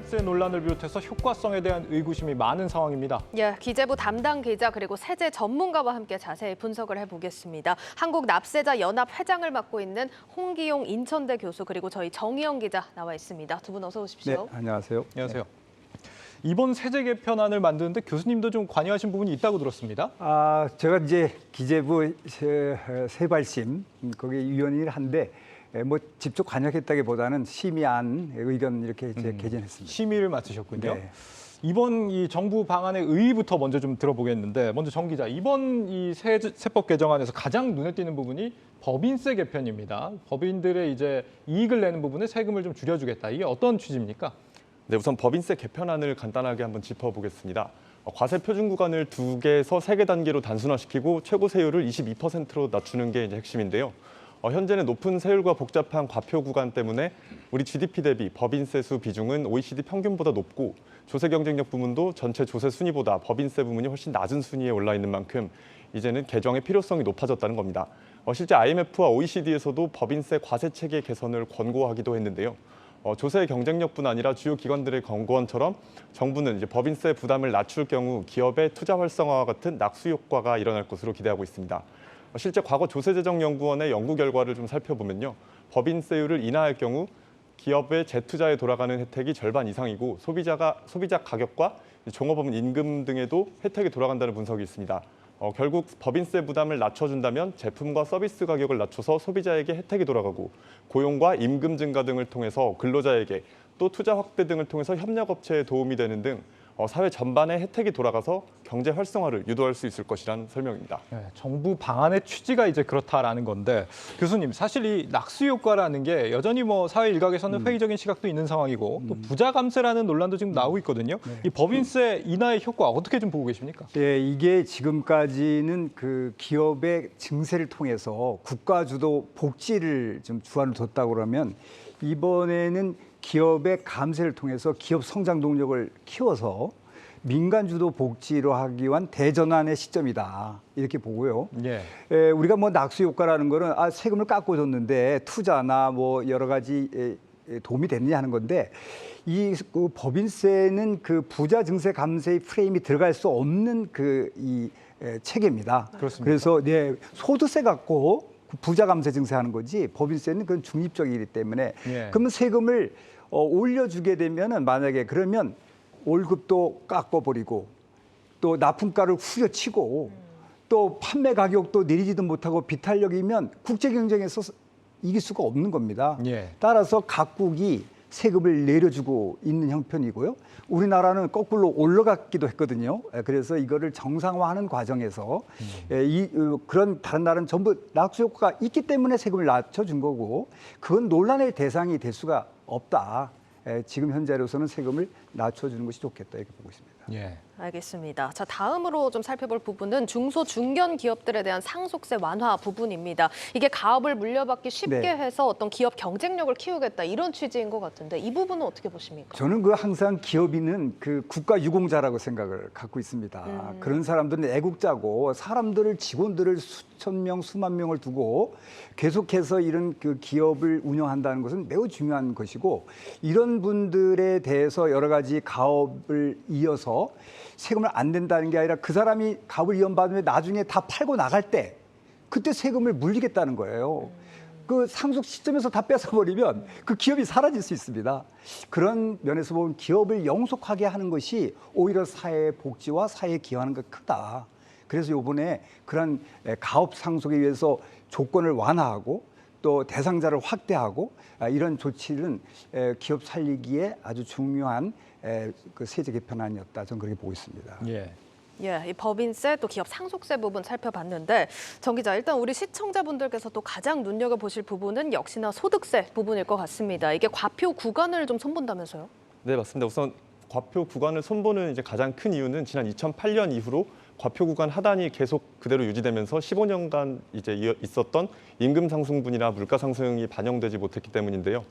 법인세 논란을 비롯해서 효과성에 대한 의구심이 많은 상황입니다. 예, 기재부 담당 기자 그리고 세제 전문가와 함께 자세히 분석을 해보겠습니다. 한국납세자연합 회장을 맡고 있는 홍기용 인천대 교수 그리고 저희 정희영 기자 나와 있습니다. 두 분 어서 오십시오. 네, 안녕하세요. 안녕하세요. 이번 세제 개편안을 만드는데 교수님도 좀 관여하신 부분이 있다고 들었습니다. 제가 이제 기재부 세발심 거기 위원이긴 한데 뭐 직접 관여했다기보다는 심의안 의견 이렇게 이제 개진했습니다. 심의를 맡으셨군요. 네. 이번 이 정부 방안의 의의부터 먼저 좀 들어보겠는데 먼저 정 기자, 이번 이 세법 개정안에서 가장 눈에 띄는 부분이 법인세 개편입니다. 법인들의 이제 이익을 내는 부분에 세금을 좀 줄여주겠다. 이게 어떤 취지입니까? 네, 우선 법인세 개편안을 간단하게 한번 짚어보겠습니다. 과세 표준 구간을 2개에서 3개 단계로 단순화시키고 최고 세율을 22%로 낮추는 게 이제 핵심인데요. 현재는 높은 세율과 복잡한 과표 구간 때문에 우리 GDP 대비 법인세 수 비중은 OECD 평균보다 높고 조세 경쟁력 부문도 전체 조세 순위보다 법인세 부문이 훨씬 낮은 순위에 올라 있는 만큼 이제는 개정의 필요성이 높아졌다는 겁니다. 실제 IMF와 OECD에서도 법인세 과세 체계 개선을 권고하기도 했는데요. 조세 경쟁력뿐 아니라 주요 기관들의 권고안처럼 정부는 이제 법인세 부담을 낮출 경우 기업의 투자 활성화와 같은 낙수 효과가 일어날 것으로 기대하고 있습니다. 실제 과거 조세재정연구원의 연구 결과를 좀 살펴보면요. 법인세율을 인하할 경우 기업의 재투자에 돌아가는 혜택이 절반 이상이고 소비자 가격과 종업원 임금 등에도 혜택이 돌아간다는 분석이 있습니다. 결국 법인세 부담을 낮춰준다면 제품과 서비스 가격을 낮춰서 소비자에게 혜택이 돌아가고 고용과 임금 증가 등을 통해서 근로자에게 또 투자 확대 등을 통해서 협력업체에 도움이 되는 등 사회 전반에 혜택이 돌아가서 경제 활성화를 유도할 수 있을 것이라는 설명입니다. 네, 정부 방안의 취지가 이제 그렇다라는 건데 교수님, 사실 이 낙수 효과라는 게 여전히 뭐 사회 일각에서는 회의적인 시각도 있는 상황이고 또 부자 감세라는 논란도 지금 나오고 있거든요. 네. 이 법인세 인하의 효과 어떻게 좀 보고 계십니까? 네, 이게 지금까지는 그 기업의 증세를 통해서 국가 주도 복지를 좀 주안을 뒀다고 그러면 이번에는 기업의 감세를 통해서 기업 성장 동력을 키워서 민간 주도 복지로 하기 위한 대전환의 시점이다 이렇게 보고요. 예. 우리가 뭐 낙수 효과라는 거는 세금을 깎고 줬는데 투자나 뭐 여러 가지 도움이 됐느냐 하는 건데 그 법인세는 그 부자 증세 감세의 프레임이 들어갈 수 없는 이 체계입니다. 그렇습니다. 그래서 소득세 갖고 부자 감세 증세하는 거지 법인세는 그건 중립적이기 때문에 예. 그러면 세금을 올려주게 되면은 만약에 그러면 월급도 깎아버리고 또 납품가를 후려치고 또 판매 가격도 내리지도 못하고 비탄력이면 국제 경쟁에서 이길 수가 없는 겁니다. 예. 따라서 각국이 세금을 내려주고 있는 형편이고요. 우리나라는 거꾸로 올라갔기도 했거든요. 그래서 이거를 정상화하는 과정에서 그런 다른 나라는 전부 낙수 효과가 있기 때문에 세금을 낮춰준 거고 그건 논란의 대상이 될 수가 없다. 지금 현재로서는 세금을 낮춰주는 것이 좋겠다 이렇게 보고 있습니다. 예. 알겠습니다. 자, 다음으로 좀 살펴볼 부분은 중소 중견 기업들에 대한 상속세 완화 부분입니다. 이게 가업을 물려받기 쉽게 네. 해서 어떤 기업 경쟁력을 키우겠다 이런 취지인 것 같은데 이 부분은 어떻게 보십니까? 저는 항상 기업인은 그 국가 유공자라고 생각을 갖고 있습니다. 그런 사람들은 애국자고 사람들을 직원들을 수천 명, 수만 명을 두고 계속해서 이런 그 기업을 운영한다는 것은 매우 중요한 것이고 이런 분들에 대해서 여러 가지 가업을 이어서 세금을 안 낸다는 게 아니라 그 사람이 가업을 이연받으면 나중에 다 팔고 나갈 때 그때 세금을 물리겠다는 거예요. 그 상속 시점에서 다 뺏어버리면 그 기업이 사라질 수 있습니다. 그런 면에서 보면 기업을 영속하게 하는 것이 오히려 사회 복지와 사회에 기여하는 것 크다. 그래서 이번에 그런 가업 상속에 위해서 조건을 완화하고 또 대상자를 확대하고 이런 조치는 기업 살리기에 아주 중요한 그 세제 개편안이었다. 저는 그렇게 보고 있습니다. 예. 예, 이 법인세 또 기업 상속세 부분 살펴봤는데 정 기자, 일단 우리 시청자분들께서 또 가장 눈여겨보실 부분은 역시나 소득세 부분일 것 같습니다. 이게 과표 구간을 좀 손본다면서요? 네, 맞습니다. 우선 과표 구간을 손보는 이제 가장 큰 이유는 지난 2008년 이후로 과표 구간 하단이 계속 그대로 유지되면서 15년간 이제 있었던 임금 상승분이나 물가 상승이 반영되지 못했기 때문인데요.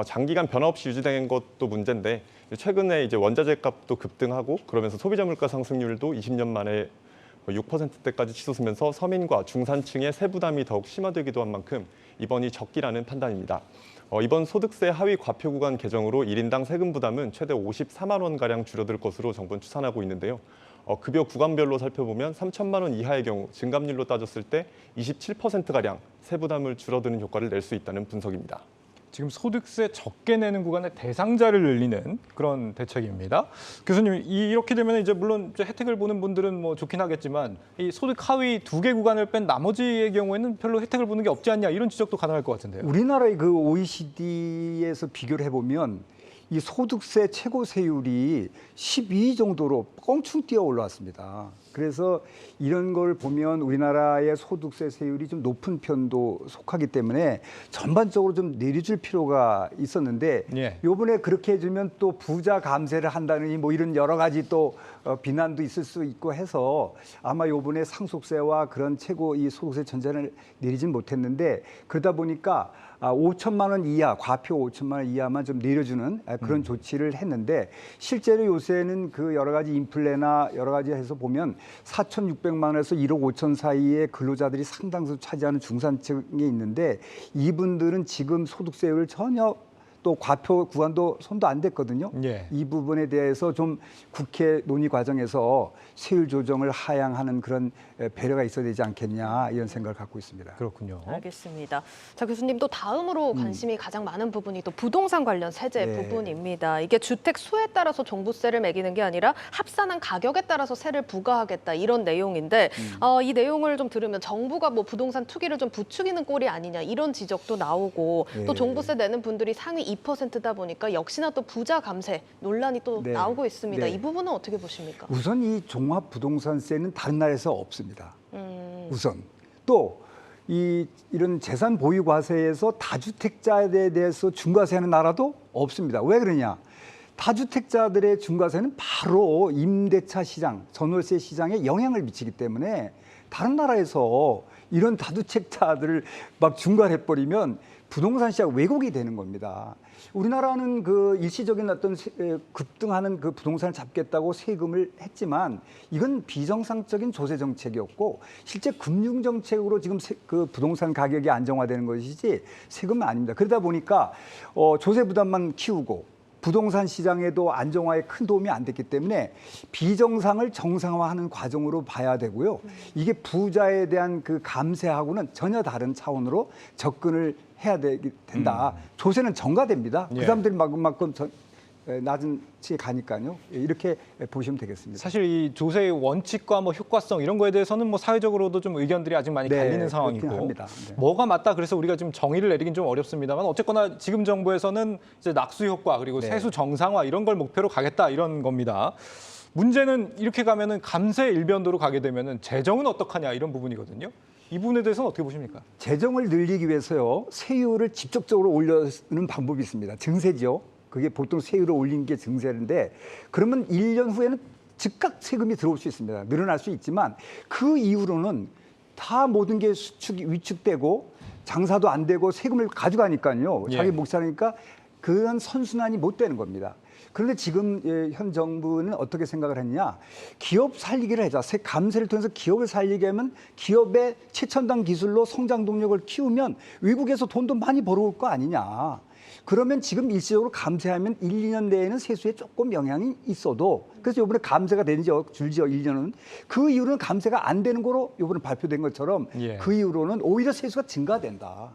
장기간 변화 없이 유지된 것도 문제인데 최근에 이제 원자재 값도 급등하고 그러면서 소비자 물가 상승률도 20년 만에 거의 6%대까지 치솟으면서 서민과 중산층의 세부담이 더욱 심화되기도 한 만큼 이번이 적기라는 판단입니다. 이번 소득세 하위 과표 구간 개정으로 1인당 세금 부담은 최대 54만 원가량 줄어들 것으로 정부는 추산하고 있는데요. 급여 구간별로 살펴보면 3천만 원 이하의 경우 증감률로 따졌을 때 27%가량 세부담을 줄어드는 효과를 낼 수 있다는 분석입니다. 지금 소득세 적게 내는 구간의 대상자를 늘리는 그런 대책입니다. 교수님, 이렇게 되면 이제 물론 이제 혜택을 보는 분들은 뭐 좋긴 하겠지만 이 소득 하위 2개 구간을 뺀 나머지의 경우에는 별로 혜택을 보는 게 없지 않냐 이런 지적도 가능할 것 같은데요. 우리나라의 그 OECD에서 비교를 해보면 이 소득세 최고 세율이 12 정도로 껑충 뛰어 올라왔습니다. 그래서 이런 걸 보면 우리나라의 소득세 세율이 좀 높은 편도 속하기 때문에 전반적으로 좀 내려줄 필요가 있었는데 예. 이번에 그렇게 해주면 또 부자 감세를 한다느니 뭐 이런 여러 가지 또 비난도 있을 수 있고 해서 아마 이번에 상속세와 그런 최고 이 소득세 전제를 내리진 못했는데 그러다 보니까 5천만 원 이하, 과표 5천만 원 이하만 좀 내려주는 그런 조치를 했는데 실제로 요새는 그 여러 가지 인플레나 여러 가지 해서 보면 4,600만 원에서 1억 5천 사이의 근로자들이 상당수 차지하는 중산층에 있는데 이분들은 지금 소득세율 전혀 또 과표 구간도 손도 안 댔거든요. 예. 이 부분에 대해서 좀 국회 논의 과정에서 세율 조정을 하향하는 그런 배려가 있어야 되지 않겠냐 이런 생각을 갖고 있습니다. 그렇군요. 알겠습니다. 자, 교수님 또 다음으로 관심이 가장 많은 부분이 또 부동산 관련 세제 네. 부분입니다. 이게 주택 수에 따라서 종부세를 매기는 게 아니라 합산한 가격에 따라서 세를 부과하겠다 이런 내용인데 이 내용을 좀 들으면 정부가 뭐 부동산 투기를 좀 부추기는 꼴이 아니냐 이런 지적도 나오고 네. 또 종부세 내는 분들이 상위 2%다 보니까 역시나 또 부자 감세 논란이 또 네. 나오고 있습니다. 네. 이 부분은 어떻게 보십니까? 우선 이 종합 부동산세는 다른 나라에서 없습니다. 우선 또 이런 재산 보유 과세에서 다주택자에 대해서 중과세하는 나라도 없습니다. 왜 그러냐? 다주택자들의 중과세는 바로 임대차 시장, 전월세 시장에 영향을 미치기 때문에 다른 나라에서 이런 다주택자들을 막 중과해버리면 부동산 시장 왜곡이 되는 겁니다. 우리나라는 그 일시적인 어떤 급등하는 그 부동산을 잡겠다고 세금을 했지만 이건 비정상적인 조세 정책이었고 실제 금융 정책으로 지금 그 부동산 가격이 안정화되는 것이지 세금은 아닙니다. 그러다 보니까 조세 부담만 키우고 부동산 시장에도 안정화에 큰 도움이 안 됐기 때문에 비정상을 정상화하는 과정으로 봐야 되고요. 이게 부자에 대한 그 감세하고는 전혀 다른 차원으로 접근을 해야 된다. 조세는 정가됩니다. 예. 그 사람들이 만큼 낮은 치에 가니까요. 이렇게 보시면 되겠습니다. 사실 이 조세의 원칙과 뭐 효과성 이런 거에 대해서는 뭐 사회적으로도 좀 의견들이 아직 많이 네, 갈리는 상황이고 그렇긴 합니다. 네. 뭐가 맞다 그래서 우리가 지금 정의를 내리긴 좀 어렵습니다만 어쨌거나 지금 정부에서는 이제 낙수 효과 그리고 네. 세수 정상화 이런 걸 목표로 가겠다 이런 겁니다. 문제는 이렇게 가면은 감세 일변도로 가게 되면은 재정은 어떡하냐 이런 부분이거든요. 이 부분에 대해서는 어떻게 보십니까? 재정을 늘리기 위해서요. 세율을 직접적으로 올리는 방법이 있습니다. 증세죠. 그게 보통 세율을 올린 게 증세인데 그러면 1년 후에는 즉각 세금이 들어올 수 있습니다. 늘어날 수 있지만 그 이후로는 다 모든 게 위축되고 장사도 안 되고 세금을 가져가니까요. 예. 자기 몫 사니까 그런 선순환이 못 되는 겁니다. 그런데 지금 현 정부는 어떻게 생각을 했냐? 기업 살리기를 하자. 감세를 통해서 기업을 살리게 하면 기업의 최첨단 기술로 성장 동력을 키우면 외국에서 돈도 많이 벌어올 거 아니냐. 그러면 지금 일시적으로 감세하면 1, 2년 내에는 세수에 조금 영향이 있어도 그래서 이번에 감세가 되는지요, 줄지요, 1년은. 그 이후로는 감세가 안 되는 거로 이번에 발표된 것처럼 예. 그 이후로는 오히려 세수가 증가된다.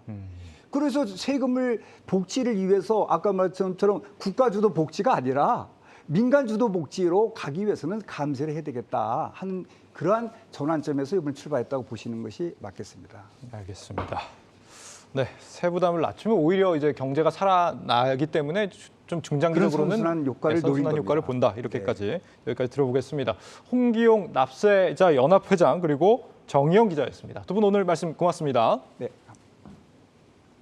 그래서 세금을 복지를 위해서 아까 말했던 것처럼 국가주도 복지가 아니라 민간주도 복지로 가기 위해서는 감세를 해야 되겠다 하는 그러한 전환점에서 이번에 출발했다고 보시는 것이 맞겠습니다. 알겠습니다. 네, 세부담을 낮추면 오히려 이제 경제가 살아나기 때문에 좀 중장기적으로는 그런 선순환 효과를 선순환 노린 효과를 겁니다. 본다. 이렇게까지 여기까지 들어보겠습니다. 홍기용 납세자 연합회장 그리고 정의영 기자였습니다. 두 분 오늘 말씀 고맙습니다. 네.